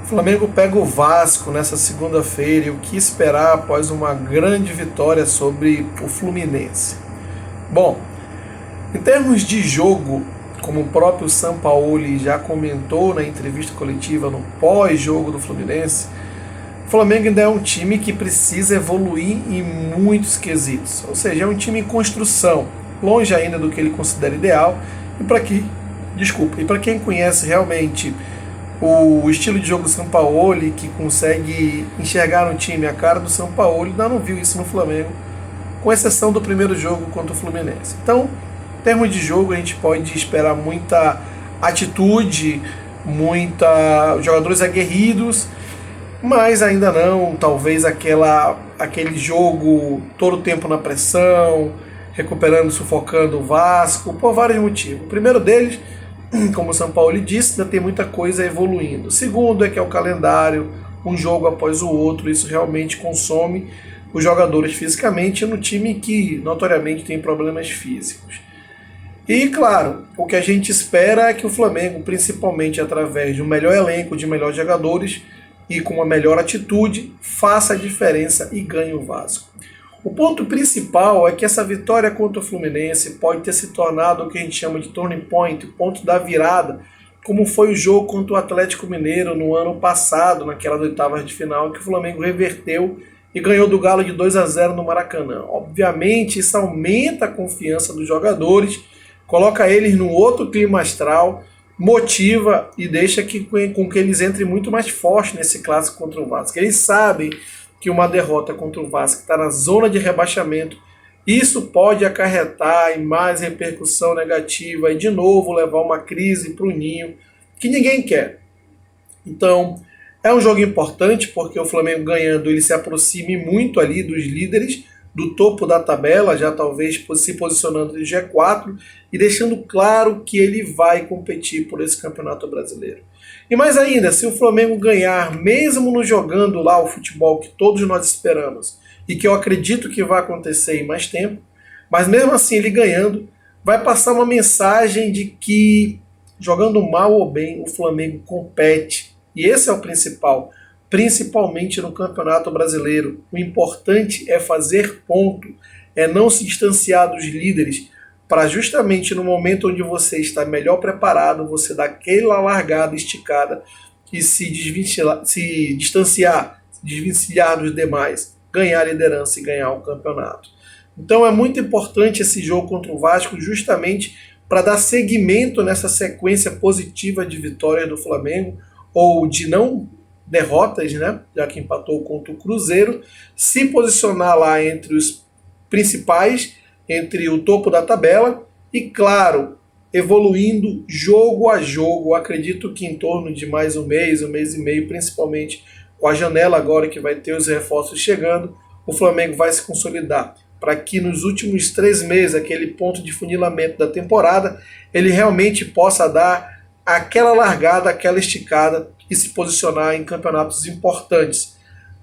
O Flamengo pega o Vasco nessa segunda-feira e o que esperar após uma grande vitória sobre o Fluminense? Bom, em termos de jogo, como o próprio Sampaoli já comentou na entrevista coletiva no pós-jogo do Fluminense, o Flamengo ainda é um time que precisa evoluir em muitos quesitos, ou seja, é um time em construção, longe ainda do que ele considera ideal, e para quem conhece realmente o estilo de jogo do Sampaoli, que consegue enxergar no time a cara do Sampaoli, ainda não viu isso no Flamengo, com exceção do primeiro jogo contra o Fluminense. Então, em termos de jogo, a gente pode esperar muita atitude, jogadores aguerridos, mas ainda não, talvez aquele jogo todo o tempo na pressão, recuperando, sufocando o Vasco, por vários motivos. O primeiro deles, como o Sampaoli disse, ainda tem muita coisa evoluindo. O segundo é que é o calendário, um jogo após o outro, isso realmente consome os jogadores fisicamente no time que notoriamente tem problemas físicos. E claro, o que a gente espera é que o Flamengo, principalmente através de um melhor elenco, de melhores jogadores e com uma melhor atitude, faça a diferença e ganhe o Vasco. O ponto principal é que essa vitória contra o Fluminense pode ter se tornado o que a gente chama de turning point, o ponto da virada, como foi o jogo contra o Atlético Mineiro no ano passado, naquelas oitavas de final, que o Flamengo reverteu e ganhou do Galo de 2-0 no Maracanã. Obviamente, isso aumenta a confiança dos jogadores, coloca eles num outro clima astral, motiva e deixa com que eles entrem muito mais forte nesse clássico contra o Vasco. Eles sabem que uma derrota contra o Vasco está na zona de rebaixamento, isso pode acarretar em mais repercussão negativa e de novo levar uma crise para o ninho que ninguém quer. Então é um jogo importante porque o Flamengo ganhando ele se aproxime muito ali dos líderes do topo da tabela, já talvez se posicionando no G4 e deixando claro que ele vai competir por esse Campeonato Brasileiro. E mais ainda, se o Flamengo ganhar, mesmo não jogando lá o futebol que todos nós esperamos, e que eu acredito que vai acontecer em mais tempo, mas mesmo assim ele ganhando, vai passar uma mensagem de que, jogando mal ou bem, o Flamengo compete. E esse é o principal, principalmente no Campeonato Brasileiro. O importante é fazer ponto, é não se distanciar dos líderes, para justamente no momento onde você está melhor preparado, você dar aquela largada esticada e se desvencilhar dos demais, ganhar a liderança e ganhar o campeonato. Então é muito importante esse jogo contra o Vasco justamente para dar seguimento nessa sequência positiva de vitórias do Flamengo, ou de não derrotas, né? Já que empatou contra o Cruzeiro, se posicionar lá entre os principais, entre o topo da tabela e, claro, evoluindo jogo a jogo. Acredito que em torno de mais um mês e meio, principalmente com a janela agora que vai ter os reforços chegando, o Flamengo vai se consolidar para que nos últimos 3 meses, aquele ponto de funilamento da temporada, ele realmente possa dar aquela largada, aquela esticada e se posicionar em campeonatos importantes.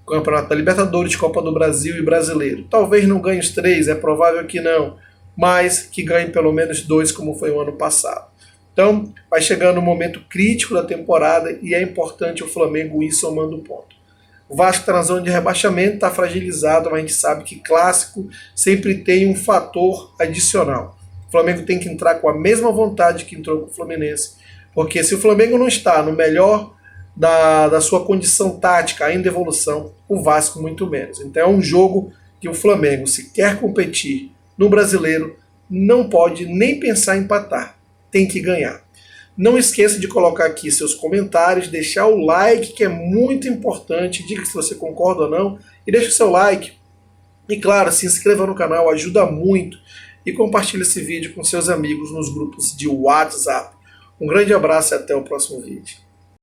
Campeonato da Libertadores, Copa do Brasil e Brasileiro. Talvez não ganhe os 3, é provável que não, mas que ganhe pelo menos 2, como foi o ano passado. Então, vai chegando um momento crítico da temporada e é importante o Flamengo ir somando ponto. O Vasco está na zona de rebaixamento, está fragilizado, mas a gente sabe que clássico sempre tem um fator adicional. O Flamengo tem que entrar com a mesma vontade que entrou com o Fluminense, porque se o Flamengo não está no melhor da sua condição tática, ainda evolução, o Vasco muito menos. Então é um jogo que o Flamengo, se quer competir no Brasileiro, não pode nem pensar em empatar, tem que ganhar. Não esqueça de colocar aqui seus comentários, deixar o like, que é muito importante, diga se você concorda ou não, e deixe o seu like. E claro, se inscreva no canal, ajuda muito, e compartilhe esse vídeo com seus amigos nos grupos de WhatsApp. Um grande abraço e até o próximo vídeo.